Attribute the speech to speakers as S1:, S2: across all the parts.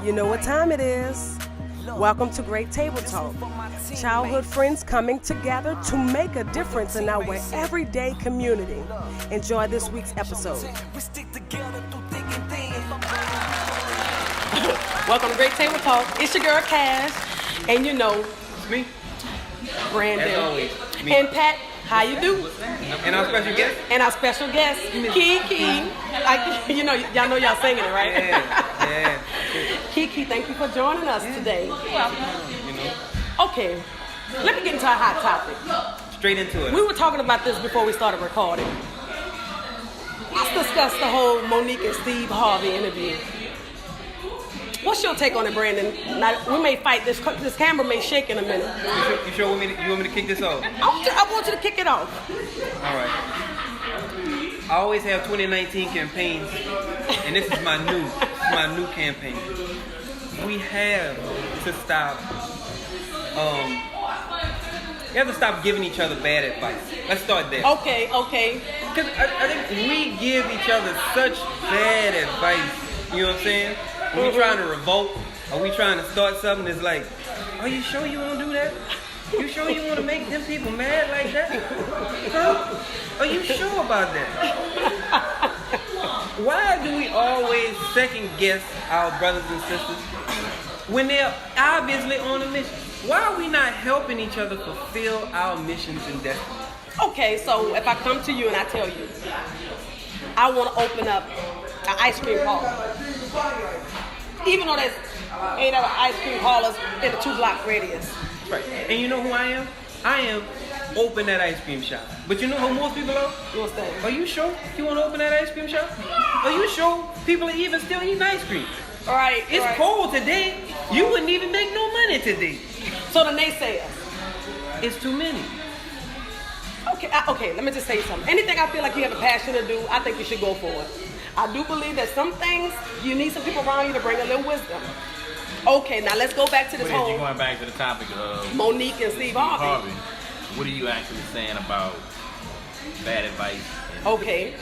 S1: You know what time it is. Welcome to Great Table Talk. Childhood friends coming together to make a difference in our everyday community. Enjoy this week's episode. Welcome to Great Table Talk. It's your girl Cash, and you know,
S2: It's me.
S1: Brandon.
S2: As always, me.
S1: And Pat. How you do?
S2: And our special guest.
S1: And our special guest, KeKe. You know, y'all know y'all singing it, right?
S2: Yeah.
S1: KeKe, thank you for joining us today.
S2: You know,
S1: Okay, let me get into a hot topic.
S2: straight into it.
S1: We were talking about this before we started recording. Let's discuss the whole Monique and Steve Harvey interview. What's your take on it, Brandon? Now, we may fight. This camera may shake in a minute.
S2: You sure you want me to kick this off?
S1: I want you to kick it off.
S2: All right. I always have 2019 campaigns, and this is my new campaign. We have to stop. We have to stop giving each other bad advice. Let's start there.
S1: Okay.
S2: Because I think we give each other such bad advice. You know what I'm saying? When we trying to revolt, or we trying to start something, it's like, are you sure you want to do that? You sure you want to make them people mad like that? Huh? Are you sure about that? Why do we always second guess our brothers and sisters when they're obviously on a mission? Why are we not helping each other fulfill our missions and destiny?
S1: Okay, so if I come to you and I tell you, I want to open up an ice cream parlor. Even though there's 8 other ice cream parlors in a 2-block radius.
S2: Right. And you know who I am? I am open that ice cream shop. But you know who most people are?
S1: What's that?
S2: Are you sure you want to open that ice cream shop? Are you sure people are even still eating ice cream?
S1: All right.
S2: It's cold today. You wouldn't even make no money today.
S1: So the naysayers.
S2: It's too many.
S1: Okay, let me just say something. Anything I feel like you have a passion to do, I think you should go for it. I do believe that some things, you need some people around you to bring a little wisdom. Okay, now let's go back to this whole...
S3: You're going back to the topic of...
S1: Monique and Steve Harvey.
S3: What are you actually saying about bad advice?
S1: Okay.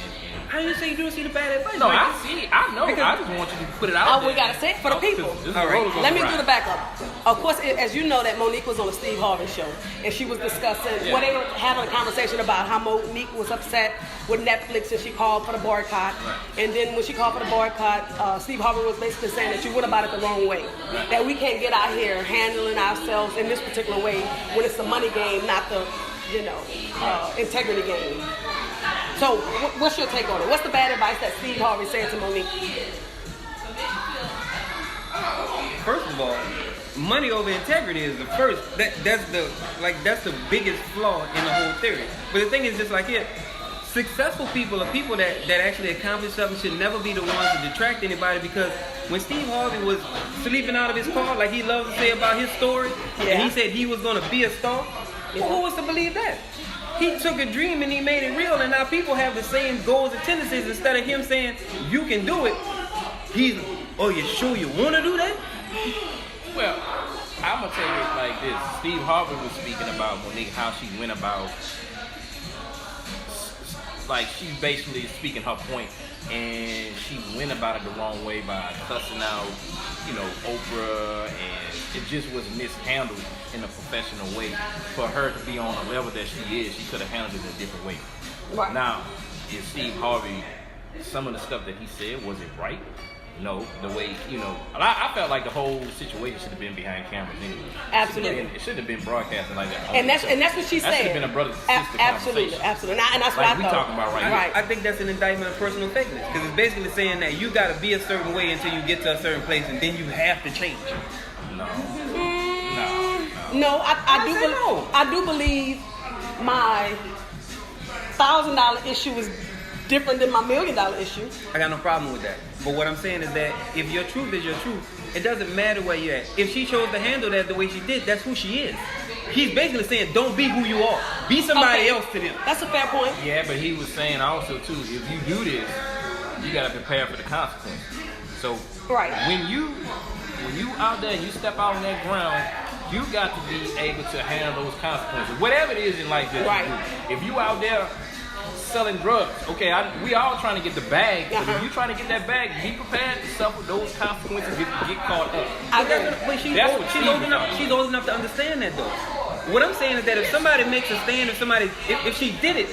S2: How do you say you don't see the bad advice?
S3: No, I see. I know.
S2: Because
S3: I just want you to put it out there.
S1: We got to say it for the people.
S2: All right.
S1: Let me do the backup. Of course, as you know, that Monique was on the Steve Harvey show, and she was discussing, they were having a conversation about how Monique was upset with Netflix, and she called for the boycott.
S3: Right.
S1: And then when she called for the boycott, Steve Harvey was basically saying that you went about it the wrong way. That we can't get out here handling ourselves in this particular way when it's the money game, not the, integrity game. So, what's your take on it? What's the bad advice that Steve Harvey said to Monique?
S2: First of all, money over integrity is the first. That's the biggest flaw in the whole theory. But the thing is, just like it, successful people are people that actually accomplish something should never be the ones to detract anybody. Because when Steve Harvey was sleeping out of his car, like he loves to say about his story, and he said he was going to be a star, well, who was to believe that? He took a dream and he made it real, and now people have the same goals and tendencies. Instead of him saying, you can do it, he's, oh, you sure you want to do that?
S3: Well, I'm going to tell you it like this. Steve Harvey was speaking about Monique, how she went about, like she's basically speaking her point, and she went about it the wrong way by cussing out, Oprah, and it just was mishandled in a professional way. For her to be on the level that she is, she could have handled it a different way.
S1: Right.
S3: Now, is Steve Harvey, some of the stuff that he said, was it right? No, the way, I felt like the whole situation should have been behind cameras anyway.
S1: Absolutely.
S3: It shouldn't have been broadcasting like that.
S1: And that's what she said.
S3: That should have been a brother sister
S1: Absolutely. And that's what I thought.
S3: We talking about right now.
S2: I think that's an indictment of personal fakeness, because it's basically saying that you got to be a certain way until you get to a certain place, and then you have to change.
S1: No, I do believe my $1,000 issue is different than my $1 million issue.
S2: I got no problem with that. But what I'm saying is that if your truth is your truth, it doesn't matter where you're at. If she chose to handle that the way she did, that's who she is. He's basically saying, don't be who you are. Be somebody else to them.
S1: That's a fair point.
S3: Yeah, but he was saying also, too, if you do this, you got to prepare for the consequences. So when you out there and you step out on that ground, you got to be able to handle those consequences. Whatever it is in life that you do. If you out there selling drugs. Okay, we all trying to get the bag. But
S1: Uh-huh.
S3: if you trying to get that bag, be prepared to suffer those consequences if you get caught up.
S2: But she's
S3: That's
S2: old,
S3: what
S2: she's
S3: Steve
S2: old
S3: was
S2: enough.
S3: talking
S2: She's old enough to understand that though. What I'm saying is that if somebody makes a stand, if she did it,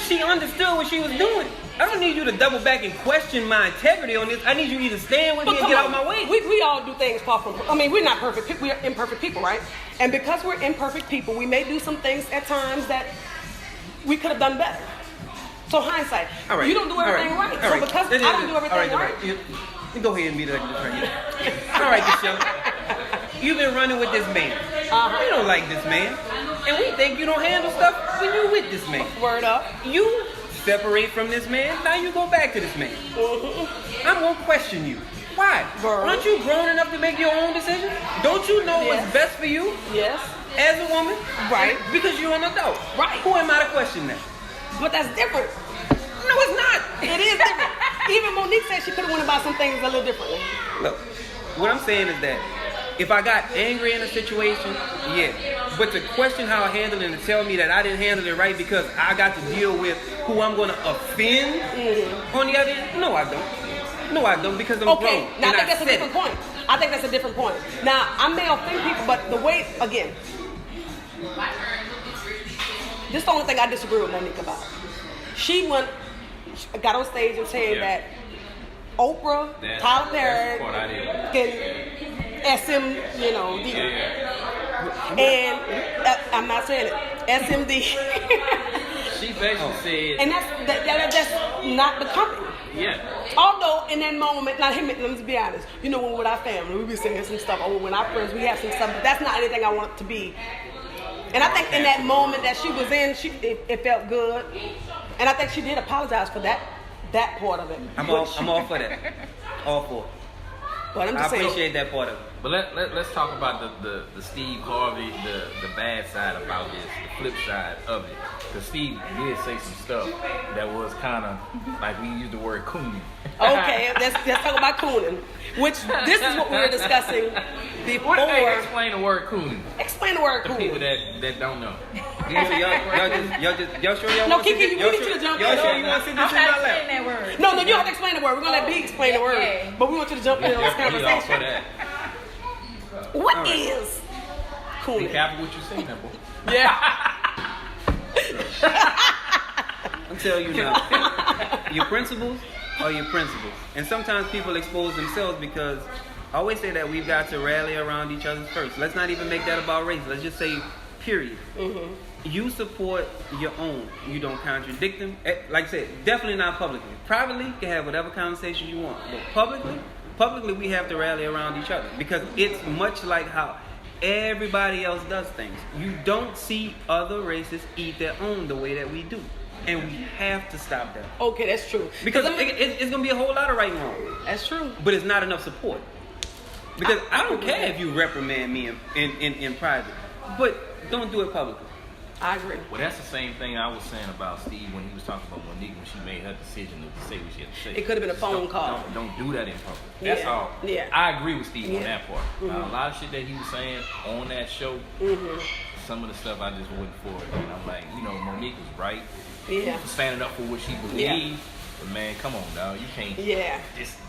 S2: she understood what she was doing. I don't need you to double back and question my integrity on this. I need you to either stand with me and get out of my way.
S1: We all do things far from. I mean, we're not perfect. We are imperfect people, right? And because we're imperfect people, we may do some things at times that we could have done better. So hindsight,
S2: All right.
S1: you don't do everything right. So because I don't do everything right.
S2: You go ahead and be like this right here. All right, Michelle. You've been running with this man. You don't like this man. And we think you don't handle stuff when you with this man.
S1: Word up.
S2: You separate from this man, now you go back to this man. I'm going to question you. Why?
S1: Girl.
S2: Aren't you grown enough to make your own decisions? Don't you know
S1: Yes.
S2: what's best for you
S1: Yes.
S2: as a woman?
S1: Right.
S2: Because you're an adult.
S1: Right.
S2: Who am I to question that?
S1: But that's different.
S2: No, it's not.
S1: It is different. Even Monique said she could have went about some things a little differently.
S2: Look, what I'm saying is that if I got angry in a situation, yeah. But to question how I handled it and to tell me that I didn't handle it right because I got to deal with who I'm going to offend on the other end, no, I don't. No, I don't, because I'm
S1: Okay,
S2: grown.
S1: now I
S2: and
S1: think that's a
S2: said
S1: different
S2: it.
S1: point. I think that's a different point. Now, I may offend people, but the way, again, this is the only thing I disagree with Monique about. She got on stage and said that Oprah, Tyler Perry, can SM, D. And I'm not saying it, SMD.
S3: She basically said,
S1: And that's not the company.
S3: yeah.
S1: Although in that moment, now let me be honest. When we're with our family, we be saying some stuff. Or when our friends, we have some stuff. But that's not anything I want it to be. And I think in that moment that she was in, it felt good. And I think she did apologize for that part of it.
S2: I'm all for that. All for it.
S1: But I'm
S2: I
S1: just saying.
S2: appreciate that part of it.
S3: But let's talk about the Steve Harvey, the bad side about this, the flip side of it. Because Steve did say some stuff that was kind of like we used the word coon.
S1: Okay, let's talk about cooning. Which this is what we were discussing before.
S3: Hey, explain the word cooning.
S1: Explain the word
S3: The
S1: cooning.
S3: people that don't know.
S2: Y'all sure y'all
S1: No,
S2: want to
S1: KeKe, we need you to jump in.
S2: Y'all sure you want to sit this in my lap?
S4: that word.
S1: No, you have to explain the word. We're gonna let B explain the word,
S4: Okay.
S1: but we want you to jump in on this
S3: We all for
S1: conversation.
S3: that.
S1: What
S2: All right.
S1: is
S3: Be
S1: cooning?
S3: careful what you say, now, boy.
S1: Yeah.
S2: I'm telling you now, your principles are your principles. And sometimes people expose themselves because I always say that we've got to rally around each other first. Let's not even make that about race. Let's just say, period. You support your own. You don't contradict them. Like I said, definitely not publicly. Privately, you can have whatever conversation you want. But publicly we have to rally around each other because it's much like how everybody else does things. You don't see other races eat their own the way that we do. And we have to stop that.
S1: Okay, that's true.
S2: Because it's going to be a whole lot of right and wrong.
S1: That's true.
S2: But it's not enough support. Because I don't care if you reprimand me in private. But don't do it publicly.
S1: I agree.
S3: Well, that's the same thing I was saying about Steve when he was talking about Monique when she made her decision to say what she had to say.
S1: It could have been a phone call.
S3: Don't do that in public. That's
S1: Yeah.
S3: all.
S1: Yeah.
S3: I agree with Steve on
S1: Yeah.
S3: that part. A lot of shit that he was saying on that show, some of the stuff I just wasn't for it. And I'm like, Monique was right.
S1: Yeah.
S3: For standing up for what she believed. But man, come on, dog. You can't.
S1: Yeah.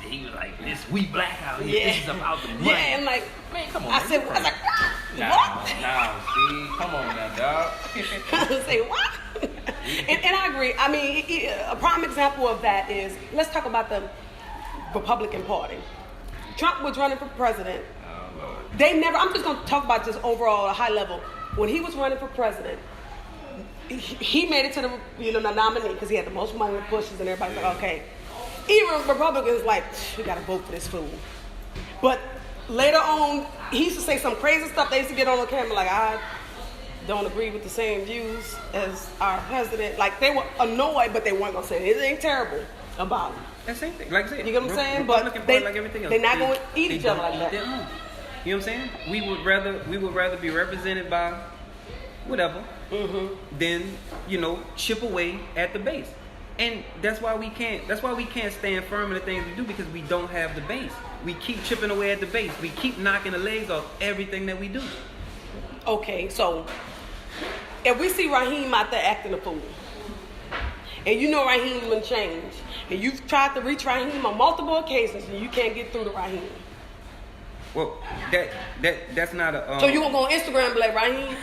S3: He was like, we black out here.
S1: Yeah.
S3: This is about the money.
S1: Yeah, and like,
S3: Man, come on.
S1: I
S3: man,
S1: said,
S3: you
S1: I was like,
S3: Nah,
S1: what?
S3: nah, Steve. Come on now, dog.
S1: I say, what? and I agree. I mean, a prime example of that is, let's talk about the Republican Party. Trump was running for president.
S3: Oh, Lord.
S1: I'm just going to talk about just overall a high level. When he was running for president, he made it to the nominee because he had the most money with pushes and everybody's like, okay. Even Republicans like, we got to vote for this fool. But later on, he used to say some crazy stuff. They used to get on the camera like, I don't agree with the same views as our president. Like, they were annoyed, but they weren't going to say anything terrible about him.
S2: That same thing. Like I said,
S1: You get what I'm saying?
S2: Republican
S1: But
S2: Party, like everything else,
S1: they're not going to eat
S2: they
S1: each other
S2: don't
S1: like
S2: eat
S1: that.
S2: their own. You know what I'm saying? We would rather be represented by whatever than chip away at the base. And that's why we can't stand firm in the things we do, because we don't have the base. We keep chipping away at the base. We keep knocking the legs off everything that we do.
S1: Okay, so if we see Raheem out there acting a fool, and you know Raheem will change, and you've tried to reach Raheem on multiple occasions, and you can't get through to Raheem.
S2: Well, that's not a.
S1: So you gonna go on Instagram and be like, Raheem?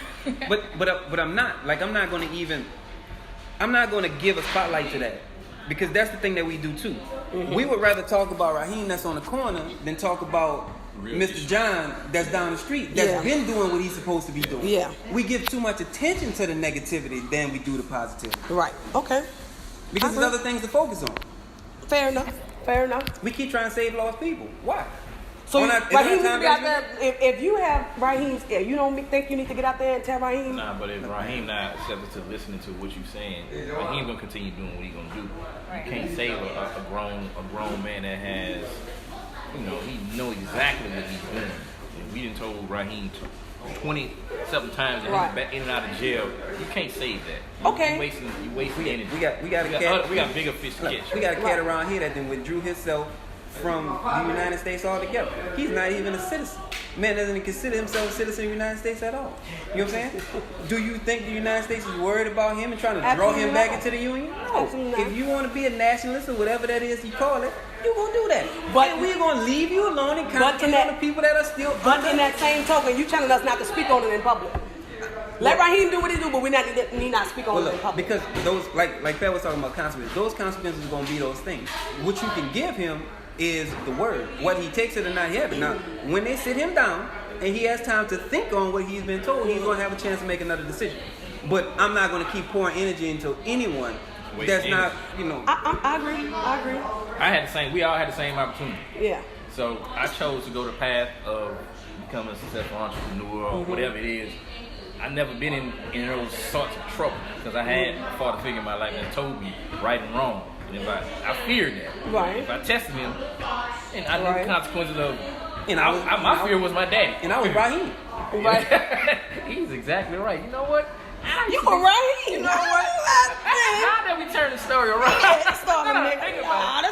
S2: But I'm not. Like, I'm not gonna give a spotlight to that, because that's the thing that we do too. Mm-hmm. We would rather talk about Raheem that's on the corner than talk about Mr. John that's down the street that's been doing what he's supposed to be doing.
S1: Yeah.
S2: We give too much attention to the negativity than we do the positivity.
S1: Right. Okay.
S2: Because there's other things to focus on.
S1: Fair enough.
S2: We keep trying to save lost people. Why?
S1: So Raheem needs to be out there. If you have Raheem scared, you don't think you need to get out there and tell Raheem?
S3: Nah, but if Raheem not accepted to listening to what you're saying, Raheem gonna continue doing what he gonna do. You can't save a grown man that has, he know exactly what he's doing. And we done told Raheem 20-something times that he's in and out of jail. You can't save that.
S1: Okay.
S3: You wasting energy.
S2: We got
S3: bigger fish to catch.
S2: We got a cat around here that then withdrew himself from the United States altogether. He's not even a citizen. Man doesn't even consider himself a citizen of the United States at all. You know what I'm saying? Do you think the United States is worried about him and trying to draw him back into the Union? No. If you want to be a nationalist or whatever that is you call it, you're going to do that. But we're going to leave you alone and concentrate on the people that are still
S1: But in that same token, you telling us not to speak on it in public. Let Raheem do what he do, but we need not speak on it in public.
S2: Because those, like Pat was talking about consequences, those consequences are going to be those things. What you can give him is the word. What he takes it or not, yeah. But now, when they sit him down and he has time to think on what he's been told, he's going to have a chance to make another decision. But I'm not going to keep pouring energy into anyone that's not,
S1: I agree.
S3: We all had the same opportunity.
S1: Yeah.
S3: So I chose to go the path of becoming a successful entrepreneur or whatever it is. I've never been in those sorts of trouble because I had a father figure in my life that told me right and wrong. And if I feared that.
S1: Right.
S2: If
S3: I tested him, and I knew the consequences of.
S2: And
S3: my fear was my daddy.
S2: And I was Raheem.
S1: Right.
S3: He's exactly right. You know what?
S1: You were right.
S3: You know what? How did we turn the story around?
S2: So for me, I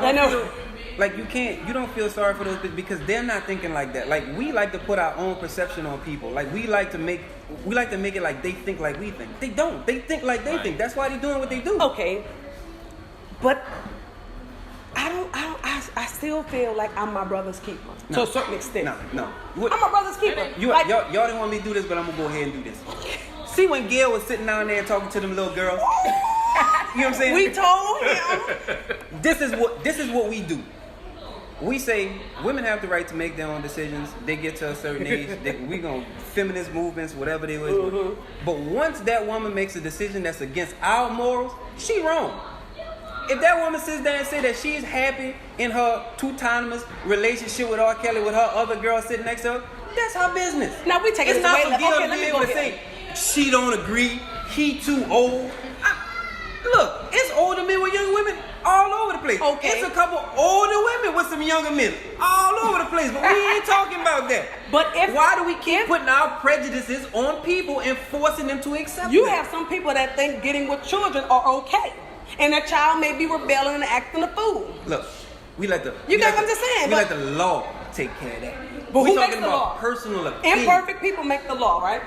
S2: don't feel like you don't feel sorry for those people because they're not thinking like that. Like we like to put our own perception on people. Like we like to make it like they think like we think. They don't. They think like they think. That's why they're doing what they do.
S1: Okay. But I still feel like I'm my brother's keeper to a certain extent.
S2: No.
S1: I'm my brother's keeper.
S2: Y'all didn't want me to do this, but I'm gonna go ahead and do this. See when Gail was sitting down there talking to them little girls. You know what I'm saying?
S1: We told him.
S2: This is what we do. We say women have the right to make their own decisions. They get to a certain age. We gonna feminist movements, whatever they was. Mm-hmm. But once that woman makes a decision that's against our morals, she wrong. If that woman sits there and say that she's happy in her two-timeless relationship with R. Kelly with her other girl sitting next to her, that's her business.
S1: Now we take it.
S2: It's not for Gail to be able to say she don't agree. He too old. Look, it's older men with young women all over the place.
S1: Okay.
S2: It's a couple older women with some younger men all over the place. But we ain't talking about that.
S1: But
S2: why do we keep putting our prejudices on people and forcing them to accept
S1: You
S2: them?
S1: have some people that think getting with children are okay. And their child may be rebelling and acting a fool.
S2: Look, we let the
S1: You get what I'm just saying?
S2: We let the law take care of that.
S1: But
S2: we're
S1: who
S2: talking
S1: makes the
S2: about
S1: law?
S2: Personal opinion.
S1: Imperfect people make the law, right?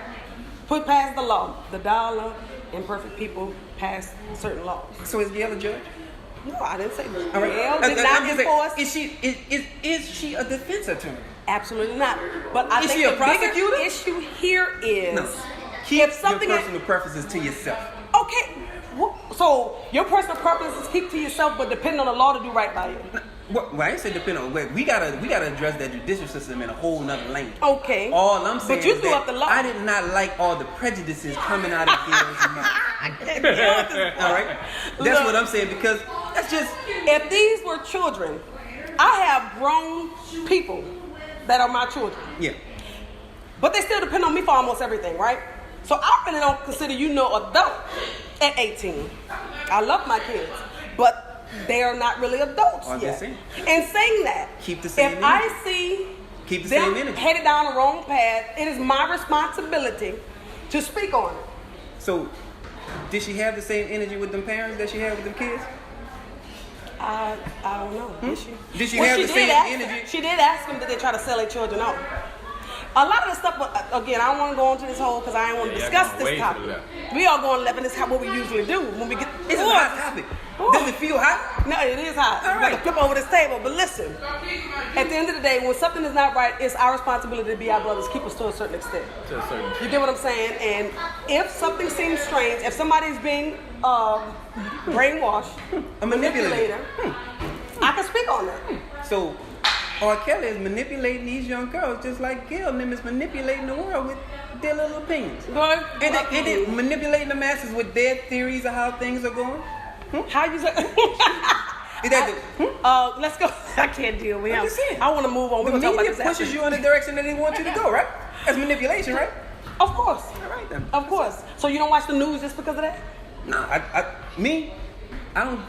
S1: Put past the law. The dollar, imperfect people pass certain laws.
S2: So is Gail a judge?
S1: No, I didn't say that.
S2: All right.
S1: Gail did not enforce.
S2: Is she a defense attorney?
S1: Absolutely not. But I
S2: Is
S1: think
S2: she a
S1: the
S2: prosecutor?
S1: bigger issue here is
S2: No. Keep
S1: if something
S2: your personal preferences to yourself.
S1: Okay. So your personal preferences keep to yourself, but depend on the law to do right by you.
S2: Well, I ain't say depend on. We gotta address that judicial system in a whole nother lane.
S1: Okay.
S2: All I'm saying
S1: but you
S2: is
S1: threw
S2: that
S1: up the law.
S2: I did not like all the prejudices coming out of Gail's mouth. All right. That's what I'm saying because that's just.
S1: If these were children, I have grown people that are my children.
S2: Yeah.
S1: But they still depend on me for almost everything, right? So I really don't consider you no adult at 18. I love my kids, but they are not really adults yet. And saying that,
S2: keep the same
S1: if I see
S2: keep the
S1: them
S2: same energy.
S1: headed down the wrong path, it is my responsibility to speak on it.
S2: So, did she have the same energy with them parents that she had with them kids?
S1: I don't know. Did she?
S2: Did she have the same energy?
S1: She did ask them, did they try to sell their children off? A lot of the stuff, again, I don't want to go into this whole because I don't want to discuss this topic. We are going left, and this is what we usually do when we get.
S2: It's a hot topic. Does it feel hot?
S1: No, it is hot.
S2: All right.
S1: Flip over this table. But listen, at the end of the day, when something is not right, it's our responsibility to be our brothers, keep us to a certain extent.
S3: To a certain extent.
S1: You get what I'm saying? And if something seems strange, if somebody's being brainwashed,
S2: A manipulator.
S1: I can speak on that.
S2: So, R. Kelly is manipulating these young girls just like Gil and them is manipulating the world with their little opinions.
S1: Good.
S2: And they manipulating the masses with their theories of how things are going.
S1: How you say?
S2: Is that
S1: Let's go. I can't deal with him.
S2: I'm just saying.
S1: I want to move on. We're
S2: the
S1: going to talk about
S2: media
S1: this
S2: pushes
S1: after.
S2: you in the direction that they want you to go, right? That's manipulation, right?
S1: Of course.
S2: All right then.
S1: Of course. So you don't watch the news just because of that?
S2: No, I don't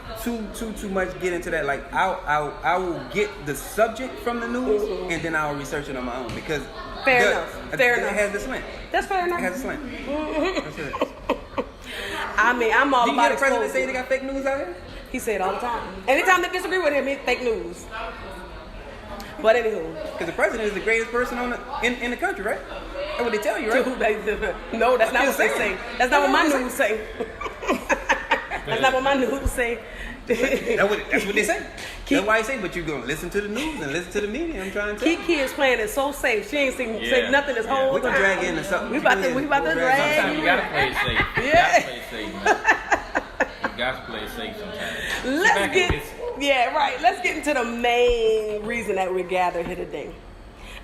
S2: too much get into that. Like I will get the subject from the news and then I'll research it on my own because
S1: Fair enough.
S2: It has the slant.
S1: That's fair enough.
S2: It has a slant. That's it.
S1: I mean, I'm all
S2: Do you
S1: about
S2: hear the president
S1: exposure.
S2: say they got fake news out here?
S1: He said all the time. Anytime they disagree with him, it's fake news. But anywho.
S2: Because the president is the greatest person in the country, right? That's what they tell you, right?
S1: No, that's not what they
S2: saying.
S1: say. That's not what my news say. That's not what my news say.
S2: That's what they say. That's why I say, but you're going to listen to the news and listen to the media. I'm trying to tell you.
S1: KeKe is playing it so safe. She ain't say nothing this whole
S2: We
S1: time.
S2: can drag into something.
S1: We about to drag.
S3: Sometimes you gotta play it safe. You gotta play it safe, man. You gotta play it safe sometimes.
S1: Let's get into the main reason that we're gathered here today.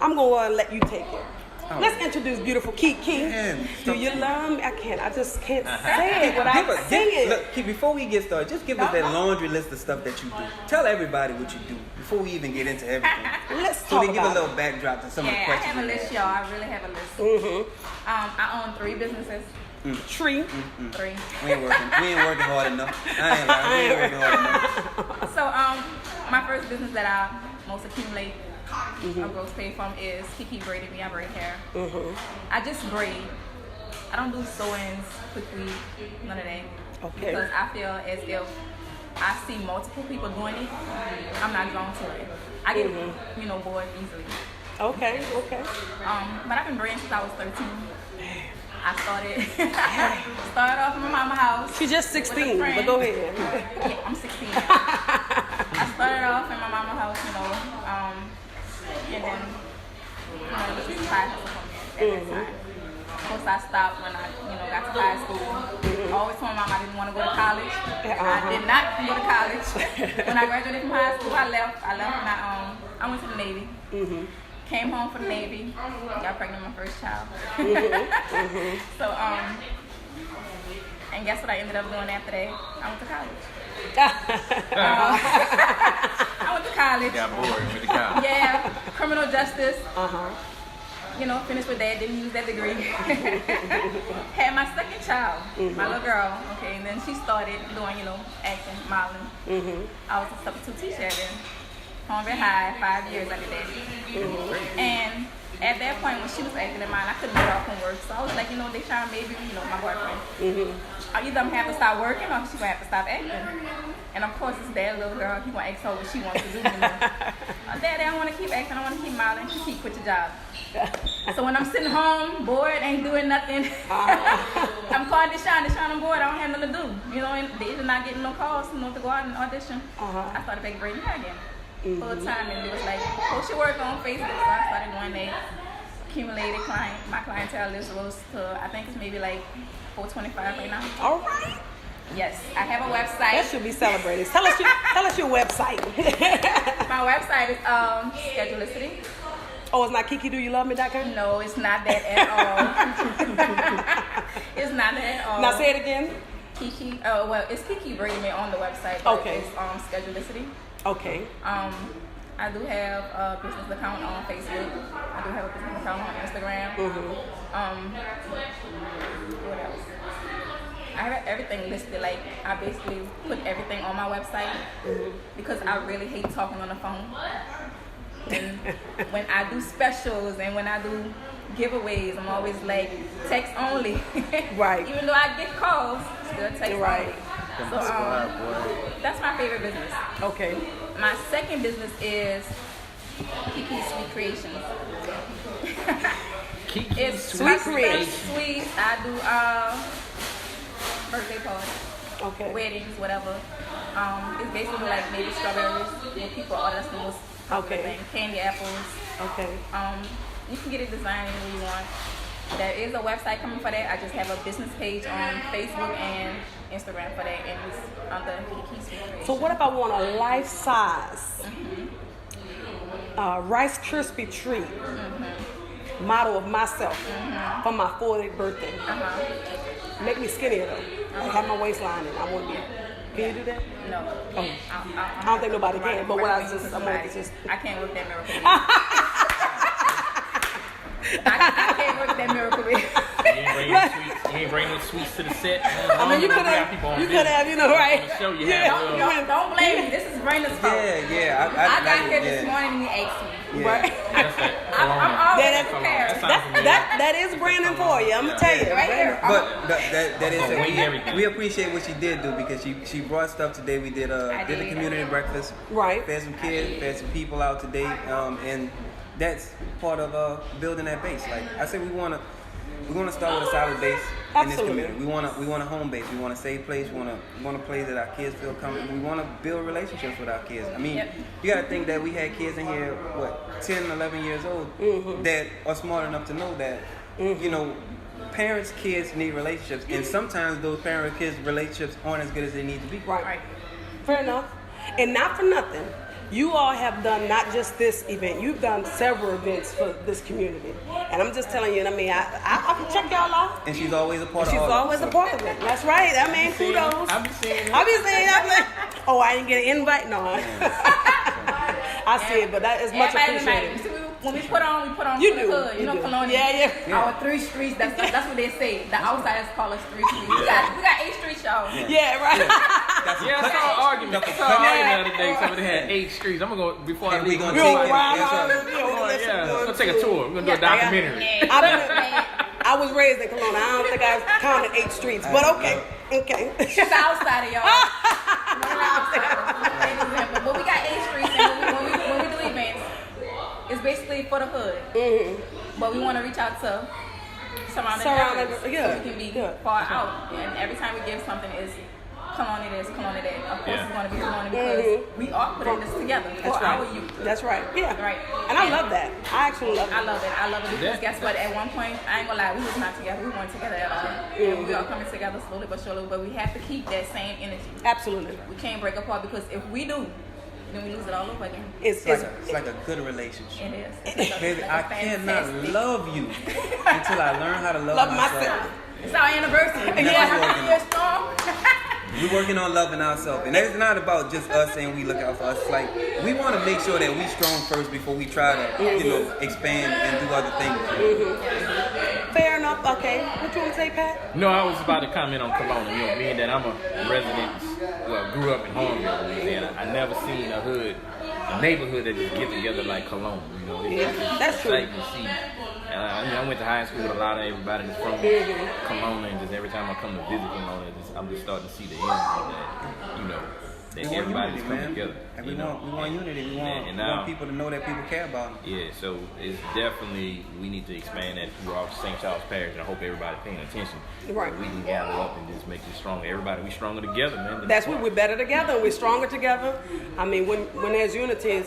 S1: I'm going to let you take it.
S2: Oh.
S1: Let's introduce beautiful KeKe.
S2: Man,
S1: Do you love me? I just can't say it without singing.
S2: Look, before we get started, just give us that laundry list of stuff that you do. Tell everybody what you do before we even get into everything.
S1: Let's
S2: So
S1: talk
S2: they give a
S1: about
S2: little backdrop to some of the
S4: Yeah, I
S2: questions.
S4: have a list, y'all. I really have a list. I own 3 businesses.
S1: Tree.
S4: 3.
S2: We ain't working hard enough. I ain't lying. We ain't working hard enough.
S4: So, my first business that I most accumulate a gross pay from is KeKe braided me. I braid hair. I just braid. I don't do sew-ins, quick weave, none of that.
S1: Okay.
S4: Because I feel as if I see multiple people doing it, I'm not drawn to it. I get, bored easily.
S1: Okay.
S4: But I've been braiding since I was 13. I started off in my mama's house.
S1: She's just 16, but go ahead.
S4: Yeah, I'm 16. I started off in my mama's house, and then, it was just side hustle for me at that time. Of course, I stopped when I, got to high school. I always told my mom I didn't want to go to college. I did not go to college. When I graduated from high school, I left and I went to the Navy. Came home from the Navy, got pregnant with my first child. So, and guess what I ended up doing after that? I went to college. I went to college.
S3: Got bored with the college.
S4: Yeah, criminal justice. Finished with that, didn't use that degree. Had my second child, my little girl, okay, and then she started doing, acting, modeling. I was a substitute teacher then. Home High, 5 years I did that. And at that point when she was acting in mine, I couldn't get off from work. So I was like, they trying to maybe, my boyfriend. Either I'm gonna have to stop working or she's gonna have to stop acting. And of course it's that little girl, he gonna ask her what she wants to do. Daddy, I wanna keep acting, I wanna keep modeling, she keep quit your job. So when I'm sitting home, bored, ain't doing nothing, I'm calling Deshaun, I'm bored, I don't have nothing to do. And they're not getting no calls, to go out and audition. I started back braiding hair again. Full time, and it was like, post your work on Facebook. So I started doing that. Accumulated my clientele list rose to, I think it's maybe like 425 right now.
S1: All right.
S4: Yes, I have a website.
S1: That should be celebrated. Tell us your website.
S4: My website is Schedulicity.
S1: Oh, it's not KeKeDoYouLoveMe.com?
S4: No, it's not that at all. It's not that at all.
S1: Now say it again.
S4: KeKe. It's KeKe braiding me on the website. But
S1: Okay.
S4: It's Schedulicity.
S1: Okay.
S4: I do have a business account on Facebook. I do have a business account on Instagram. What else? I have everything listed. Like, I basically put everything on my website because I really hate talking on the phone. And when I do specials and when I do giveaways, I'm always like text only.
S1: Right.
S4: Even though I get calls, still text
S1: Right.
S4: only. So that's my favorite business.
S1: Okay.
S4: My second business is KeKe Sweet Creations.
S3: KeKe
S4: It's
S1: Sweet cream.
S4: Sweets. I do birthday parties,
S1: Okay.
S4: weddings, whatever. It's basically like maybe strawberries. When people order, that's the most popular
S1: Okay.
S4: thing. Candy apples.
S1: Okay.
S4: You can get it designed any way you want. There is a website coming for that. I just have a business page on Facebook and Instagram for that, and it's under KeKe Sweet Creation.
S1: So what if I want a life-size Rice Krispie treat model of myself for my 40th birthday? Make me skinnier though. I have my waistline and I want to be. Can you do that?
S4: No.
S1: Oh. I don't think nobody can. But what I want to just.
S4: I can't work that miracle. I can't work that miracle.
S3: You ain't bring no sweets to the set.
S1: I mean, you could have, you know, right?
S3: Show you
S1: Yeah.
S3: how
S4: Don't blame me. This is Brenda's fault.
S2: Yeah.
S4: I got here this morning and you asked me.
S2: Yeah.
S1: Right.
S4: I'm always prepared.
S1: That is Brandon for you. I'm gonna tell you.
S4: Right here.
S2: But that is
S3: everything.
S2: we appreciate what she did do because she brought stuff today. We did a community breakfast.
S1: Right.
S2: Fed some kids, fed some people out today, and that's part of building that base. Like I said, we wanna start with a solid base in this
S1: Absolutely.
S2: community. We want a home base. We want a safe place. We want a place that our kids feel comfortable. We want to build relationships with our kids. I mean, you got to think that we had kids in here, 10, 11 years old, that are smart enough to know that, you know, parents, kids need relationships, and sometimes those parent-kids relationships aren't as good as they need to be.
S1: Right. Fair enough. And not for nothing, you all have done not just this event. You've done several events for this community. And I'm just telling you, I mean, I can check y'all out.
S2: And she's always a part of
S1: She's
S2: all
S1: always
S2: of
S1: a part of it. That's right. I mean, kudos.
S3: I be seeing
S1: I'm like, oh, I didn't get an invite? No. I see it, but that is much
S4: Everybody
S1: appreciated.
S4: invited. When we put on
S1: You
S4: for
S1: do.
S4: the hood. You know,
S1: do.
S4: Cologne.
S1: Yeah.
S4: Our 3 streets. That's what they say. The outsiders call us 3 streets. We got 8 streets, y'all.
S1: Yeah, right.
S3: Yeah, I saw an argument. I saw an argument the other day. Somebody had 8 streets. I'm gonna go before I
S2: And we
S3: leave.
S2: gonna
S1: We're
S2: take
S1: gonna
S2: it.
S1: ride
S2: That's
S1: on
S2: right.
S1: it.
S3: We're gonna take a tour. We're gonna do a documentary.
S1: I was raised in Cologne. I don't think I counted 8 streets, but okay.
S4: She's outsider, y'all. But we got 8 streets, and when we do events, it's basically for the hood. But we want to reach out to surrounding areas, so we can be far out. And every time we give something, is Cologne this, Cologne that. Of course, it's going to be Cologne because we are putting this together for our youth.
S1: That's right. Yeah.
S4: Right.
S1: And I love that. I actually love it.
S4: I love it because guess what? At one point, I ain't gonna lie, we was not together. We weren't together at all. And we are coming together slowly but surely. But we have to keep that same energy.
S1: Absolutely.
S4: We can't break apart because if we do, then we lose it all over again.
S1: It's
S2: like a good relationship.
S4: It is. It's
S2: Baby,
S4: like
S2: I
S4: a
S2: cannot
S4: fantastic-
S2: love you until I learn how to love myself.
S4: It's our anniversary.
S2: Yeah.
S4: Happy year strong.
S2: We're working on loving ourselves, and it's not about just us saying we look out for us. Like we want to make sure that we strong first before we try to, expand and do other things.
S1: fair enough. Okay. What you want to say, Pat?
S3: No, I was about to comment on Cologne. You know, being that I'm a resident, grew up in Harlem, Louisiana. I never seen a neighborhood that just get together like Cologne. You know, it's
S1: that's true.
S3: exciting to see. I went to high school with a lot of everybody that's from Cologne, and just every time I come to visit Cologne, I'm just starting to see the energy that everybody's coming together.
S2: And we want unity. We want people to know that people care about them.
S3: Yeah, so it's definitely, we need to expand that throughout St. Charles Parish, and I hope everybody's paying attention.
S1: Right.
S3: We can gather up and just make it stronger. Everybody, we stronger together, man.
S1: That's what we're better together. We're stronger together. I mean, when there's unity,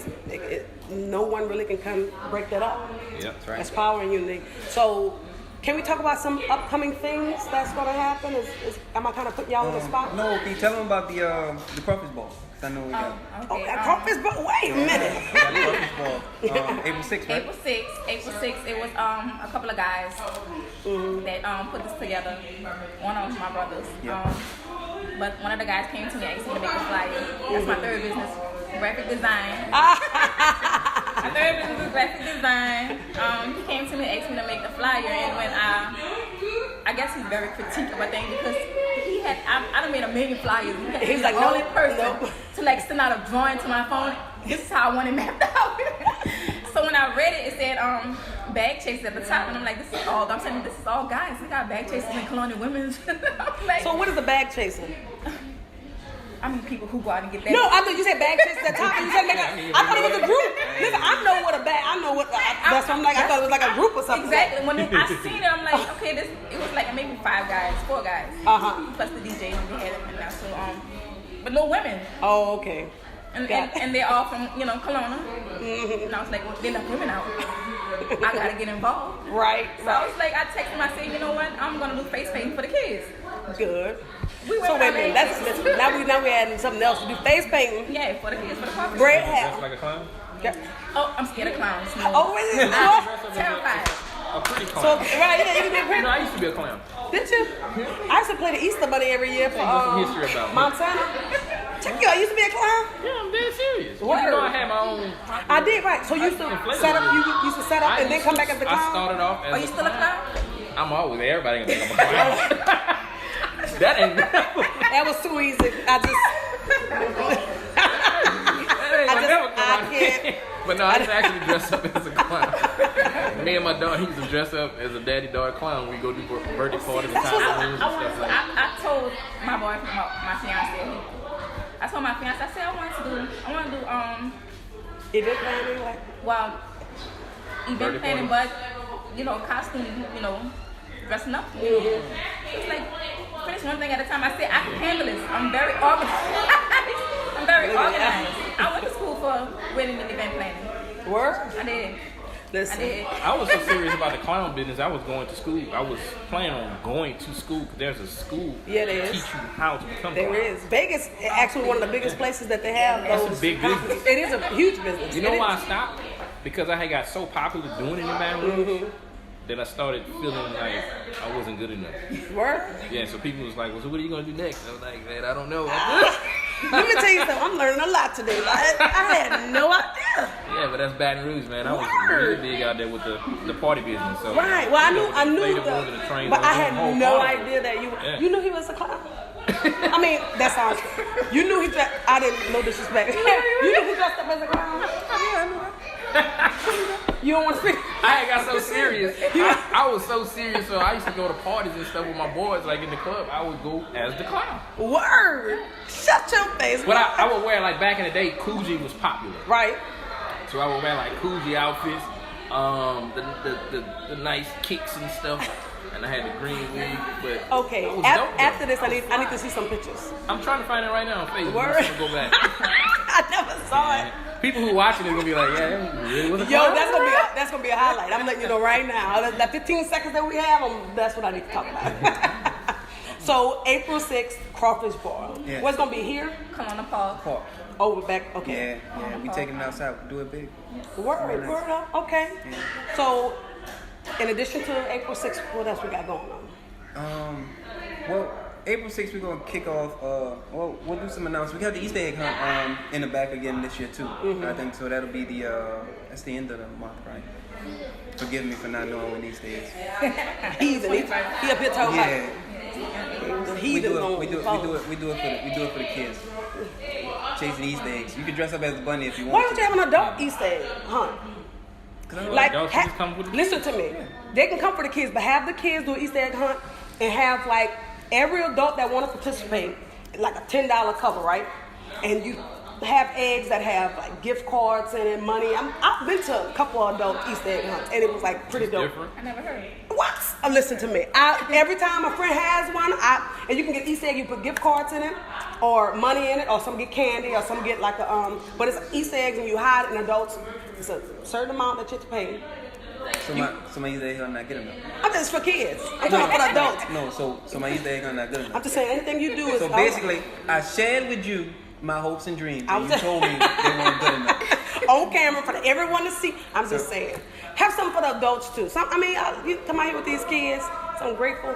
S1: no one really can come break that up.
S3: Yeah, that's right.
S1: That's power and unity. So, can we talk about some upcoming things that's going to happen? Am I kind of putting y'all on the spot?
S2: No, can you tell them about the Crawfish Ball? Because I know we got
S1: Crawfish Ball. Wait a minute.
S2: we got Crawfish Ball. April 6th, right?
S4: April 6th, it was a couple of guys that put this together. One of my brothers.
S2: Yeah.
S4: But one of the guys came to me and asked me to make a flyer. That's my third business, graphic design. My third business is graphic design. He came to me and asked me to make the flyer, and when I guess he's very critique about things because I done made a million flyers. He's like the only person to send out a drawing to my phone. This is how I want it mapped out. So when I read it, it said bag chasers at the top, and I'm like, this is all guys. We got bag chasers and colonial women. Like,
S1: So what is a bag chaser?
S4: I mean, people who go out and get that.
S1: No, I thought you said bag chasers at the top. And you said I thought it was a group. Listen, I know what a bag. I know what. That's what I'm like. I thought it was like a group or something.
S4: Exactly. When I seen it, I'm like, okay, this. It was like maybe 4 guys. Plus the DJ, and they had it, and that. So but no women.
S1: Oh, okay.
S4: And they're all from Kelowna. And I was like, well, they left women out. I gotta get involved.
S1: Right.
S4: So I was like, I texted him. I said, you know what? I'm gonna do face painting for the kids.
S1: Good.
S4: We
S1: So wait a minute. Now we're adding something else to do. Face painting.
S4: Yeah, for the kids, for the puppets.
S1: Great hat.
S2: Dressed like a clown?
S1: Yeah.
S4: Oh, I'm scared of clowns. No.
S1: Oh, is it?
S4: I'm terrified.
S2: A pretty
S1: So
S2: clown.
S1: right, yeah, you can be a pretty.
S3: I used to be a clown.
S1: Did you? I used to play the Easter Bunny every year for
S3: some history about me.
S1: Montana. Check you out. You used to be a clown.
S3: Yeah, I'm dead serious.
S1: Word.
S3: You know I had my own.
S1: I did, right. So you used to set up. You used to set up and then come back as the clown.
S3: I started off as
S4: Are you still a clown?
S3: I'm always everybody gonna think I'm a clown. That ain't
S1: That was too easy. I can't.
S3: But no, I used to actually dress up as a clown. Me and my dog, he used to dress up as a daddy-daughter clown. We go do birthday parties and time and stuff like that.
S4: I told my boyfriend, my fiance. I told my fiance. I said I want to do
S1: Event planning, like.
S4: Event planning, but costume, dressing up. It's like finish one thing at a time. I said I can handle this. I'm very organized. I'm very organized. I went to school for wedding and event planning.
S1: Work?
S4: I did.
S1: Listen.
S4: I did.
S3: I was so serious about the clown business. I was going to school. I was planning on going to school because there's a school
S1: Yeah,
S3: to
S1: there
S3: teach
S1: is.
S3: you how to become a
S1: There
S3: clown.
S1: is. Vegas is actually one of the biggest places that they have
S3: That's
S1: those.
S3: a big business.
S1: It is a huge business.
S3: You know
S1: It
S3: why I
S1: is.
S3: stopped? Because I had got so popular doing it in Baton Rouge that I started feeling like I wasn't good enough.
S1: Work?
S3: Yeah, so people was like, well, so what are you going to do next? I was like, man, I don't know.
S1: Let me tell you something. I'm learning a lot today. I had no idea.
S3: Yeah, but that's Baton Rouge, man. I was really big out there with the party business. So,
S1: Right. Well, I knew
S3: the
S1: but I had no idea that
S3: Yeah.
S1: you knew he was a clown. I mean, that sounds. You knew he dressed. I didn't know disrespect. You knew he dressed up as a clown. I knew that. You don't want to speak.
S3: I had got so serious. I was so serious, so I used to go to parties and stuff with my boys, like in the club. I would go as the clown.
S1: Word. Shut your face.
S3: But I would wear, like back in the day, KeKe was popular.
S1: Right.
S3: So I would wear like KeKe outfits, the nice kicks and stuff, and I had the green wig. But
S1: Okay.
S3: it was dope, though.
S1: After this, I need to see some pictures.
S3: I'm trying to find it right now on Facebook.
S1: Word.
S3: I'm gonna go back.
S1: I never saw it.
S3: People who watching it gonna be like, yeah, that really was a
S1: Yo,
S3: clown.
S1: that's gonna be a highlight. I'm letting you know right now. That 15 seconds that we have, that's what I need to talk about. So April 6th, Crawfish Bar.
S5: Yeah.
S1: What's gonna be here?
S4: Come on the park.
S5: Park.
S1: Oh, we're back. Okay.
S5: Yeah, we taking it outside. Do it big.
S1: Word up. Okay. So, in addition to April 6th, what else we got going on?
S5: Well, April 6th, we're going to kick off, we'll do some announcements. We have the Easter egg hunt in the back again this year, too. I think so. That'll be that's the end of the month, right? Forgive me for not knowing when Easter is.
S1: Heathen. He up here talking
S5: Yeah.
S1: about
S5: We
S1: heathen.
S5: do it for the kids. Chasing Easter eggs. You can dress up as a bunny if you want
S1: Why don't you have an adult Easter egg hunt? Like,
S3: adults just come with the
S1: listen to me. They can come for the kids, but have the kids do an Easter egg hunt and have like every adult that want to participate, like a $10 cover, right? And you have eggs that have like gift cards and it, money. I've been to a couple of adult Easter egg hunts and it was like pretty dope.
S3: different.
S4: I never heard.
S1: What? Listen to me. Every time a friend has one, and you can get Easter egg, you put gift cards in it, or money in it, or some get candy, or some get like but it's Easter eggs and you hide it in adults. It's a certain amount that you have to pay.
S5: So my Easter egg hunt not good enough.
S1: I'm just for kids. I'm talking for adults.
S5: No, so my Easter egg hunt not good enough.
S1: I'm just saying anything you do is.
S5: So basically, I shared with you my hopes and dreams, and you
S1: just-
S5: told me they weren't good enough.
S1: on camera for everyone to see. I'm just saying. Have something for the adults too. You come out here with these kids. So I'm grateful.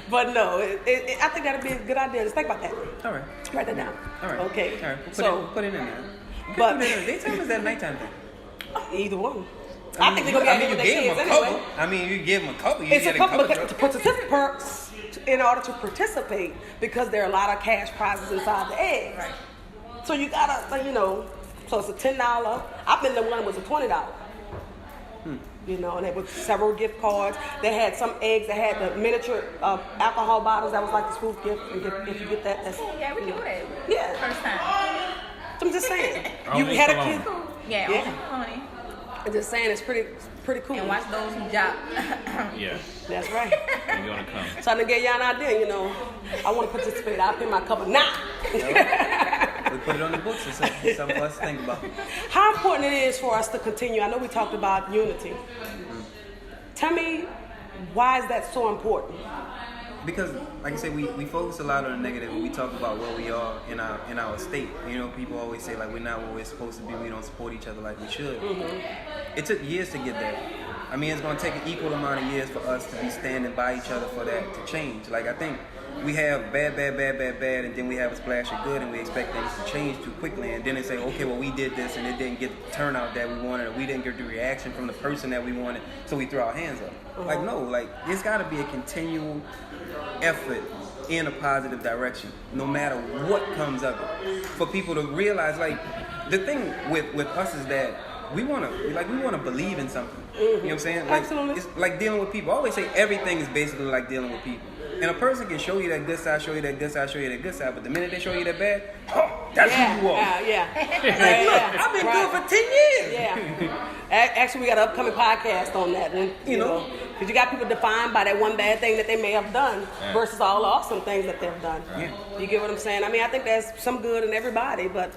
S1: But no, I think that'd be a good idea. Just think about that.
S5: All right.
S1: Write that down.
S5: All right.
S1: Okay.
S5: All right. We'll
S1: So,
S5: put it in there.
S1: but
S5: Daytime is that nighttime thing?
S1: either one. I think they're gonna be
S5: you
S1: with their
S5: gave
S1: kids
S5: them a
S1: anyway.
S5: couple. I mean, you give them a couple. You
S1: It's a
S5: get
S1: couple
S5: couple
S1: to participate in order to participate because there are a lot of cash prizes inside the eggs.
S4: Right.
S1: So you gotta, so it's a $10. I've been the one that was a $20. And it was several gift cards. They had some eggs that had the miniature alcohol bottles. That was like the school gift. And if you get that, that's
S4: Yeah, we can do that.
S1: Yeah.
S4: First time.
S1: I'm just saying. You
S3: Only
S1: had a
S3: cologne.
S1: kid.
S4: Yeah,
S1: Yeah.
S4: only honey.
S1: I'm just saying it's pretty cool.
S4: And watch those who job.
S3: Yeah,
S1: That's right.
S3: they're gonna come.
S1: So I'm gonna get y'all an idea, I want to participate. I'll pay my cover now.
S5: We put it on the books. It's something for us to think about.
S1: How important it is for us to continue. I know we talked about unity. Tell me, why is that so important?
S5: Because, like I said, we focus a lot on the negative, and we talk about where we are in our state. People always say like we're not where we're supposed to be. We don't support each other like we should. It took years to get there. I mean, it's going to take an equal amount of years for us to be standing by each other for that to change. Like, I think we have bad, and then we have a splash of good, and we expect things to change too quickly. And then they say, okay, well, we did this, and it didn't get the turnout that we wanted, or we didn't get the reaction from the person that we wanted, so we throw our hands up. Like, no, like, there's got to be a continual effort in a positive direction, no matter what comes of it. For people to realize, like, the thing with us is that we want to believe in something. You know what I'm saying? Like,
S1: Absolutely.
S5: it's like dealing with people. I always say everything is basically like dealing with people. And a person can show you that good side, show you that good side, show you that good side, but the minute they show you that bad, that's who you are.
S1: Yeah.
S5: Like, look, I've been good for 10 years.
S1: Yeah. Actually, we got an upcoming podcast on that. And, you know, because you got people defined by that one bad thing that they may have done versus all the awesome things that they've done.
S5: Yeah.
S1: You get what I'm saying? I mean, I think there's some good in everybody, but,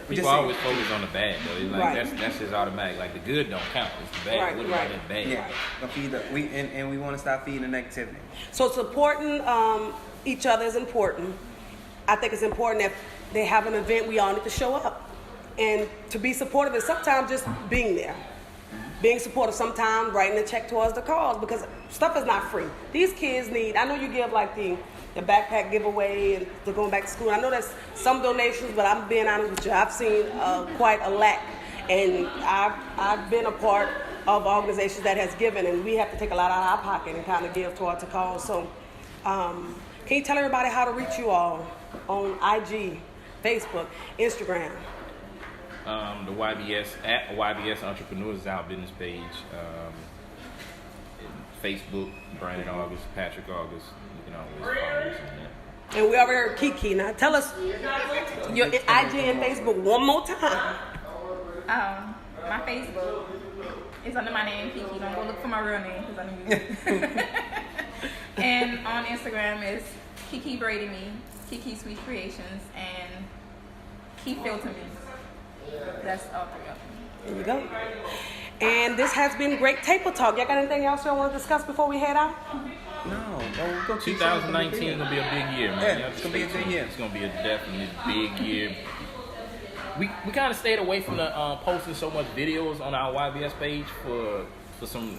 S3: People always focus on the bad though. It's like
S1: Right.
S3: that's just automatic. Like the good don't count. It's the bad.
S1: Right,
S3: What about
S1: right.
S3: that bad?
S5: Yeah. Don't feed and we want to stop feeding the negativity.
S1: So supporting each other is important. I think it's important that they have an event, we all need to show up. And to be supportive is sometimes just being there. Being supportive, sometimes writing a check towards the cause, because stuff is not free. These kids need, I know you give like the backpack giveaway and they're going back to school. I know there's some donations, but I'm being honest with you, I've seen quite a lack. And I've been a part of organizations that has given, and we have to take a lot out of our pocket and kind of give towards the cause. So can you tell everybody how to reach you all on IG, Facebook, Instagram?
S3: The YBS at YBS Entrepreneurs is our business page. Facebook, Brandon August, Patrick August. You can always follow us on that.
S1: And we already heard KeKe. Now tell us your IG and Facebook one more time.
S4: My Facebook is under my name, KeKe. Don't go look for my real name because I know you. And on Instagram is KeKe Braided Me, KeKe Sweet Creations, and Key Filter Me. That's all three of them.
S1: There you go. And this has been great table talk. Y'all got anything else y'all want to discuss before we head out?
S5: No, go keep
S3: 2019 gonna be a big year, man.
S5: Yeah,
S3: Y'all
S5: it's gonna be a big year.
S3: It's gonna be a definite big year. We kind of stayed away from the posting so much videos on our YBS page for some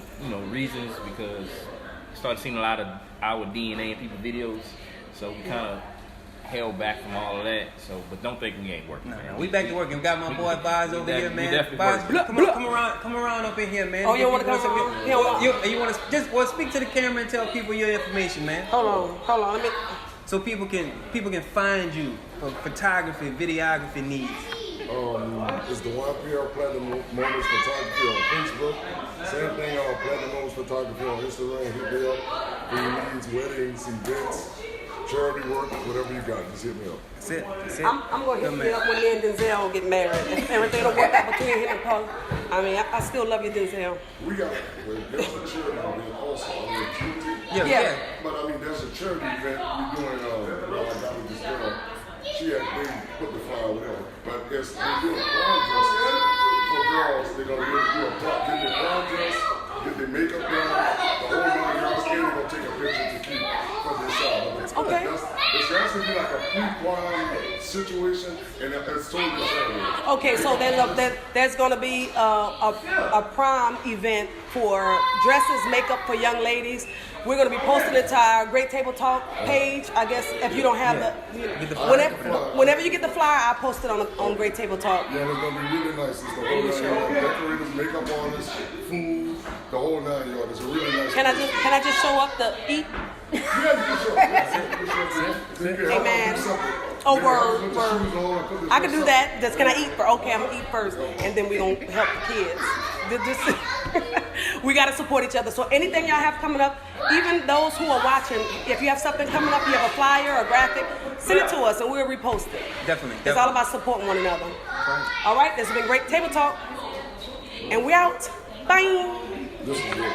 S3: reasons, because we started seeing a lot of our DNA in people's videos, so we kind of held back from all of that. So, but don't think we ain't working.
S5: No,
S3: man.
S5: we back to work. And we got my boy Vaz over here,
S3: we
S5: man.
S3: definitely
S5: Vaz,
S3: working.
S5: come around up in here, man.
S1: Oh, you want to come around?
S5: You want to just speak to the camera and tell people your information, man.
S1: Hold on. Let me.
S5: So people can find you for photography, videography needs.
S6: It's the YPR Platinum Moments Photography on Facebook. Same thing on Platinum Moments Photography on Instagram. Hit me up for your needs, weddings, events, charity work, whatever you got. Just hit me up.
S5: That's it.
S1: I'm going to hit you up when me and Denzel get married. If everything will work out between him and Paul. I mean, I still love you, Denzel.
S6: We got, there's a charity event also.
S1: Yeah.
S6: But I mean, there's a charity event we're doing, I got with this girl. They put the flyer whatever. But they're doing prom dress for girls. They're going to do a talk, get their prom dress, get their makeup done, the whole 9 yards, and they're going to take a picture to keep for this shot.
S1: Okay.
S6: It's actually be like a pre-prom situation, and it's totally different.
S1: Okay, so there's going to be a prom event for dresses, makeup for young ladies. We're going to be posting it to our Great Table Talk page. I guess if you don't have whenever you get the flyer, I'll post it on Great Table Talk.
S6: Yeah, it's going to be really nice. It's the whole 9 yards. Decorators, makeup artists, food, the whole 9 yards. It's a really nice
S1: Can I just show up to eat?
S6: Yeah, you can show up.
S1: Hey man, Oh,
S6: Yeah,
S1: word,
S6: put your shoes on,
S1: word.
S6: put this
S1: I can do
S6: dress
S1: that. Just can I eat first? Okay, I'm gonna eat first, and then we gonna help the kids. We gotta support each other. So anything y'all have coming up, even those who are watching, if you have something coming up, you have a flyer or graphic, send it to us and we'll repost it.
S5: Definitely.
S1: It's all about supporting one another. All right, this has been Great Table Talk, and we out. Bye.
S6: This is it.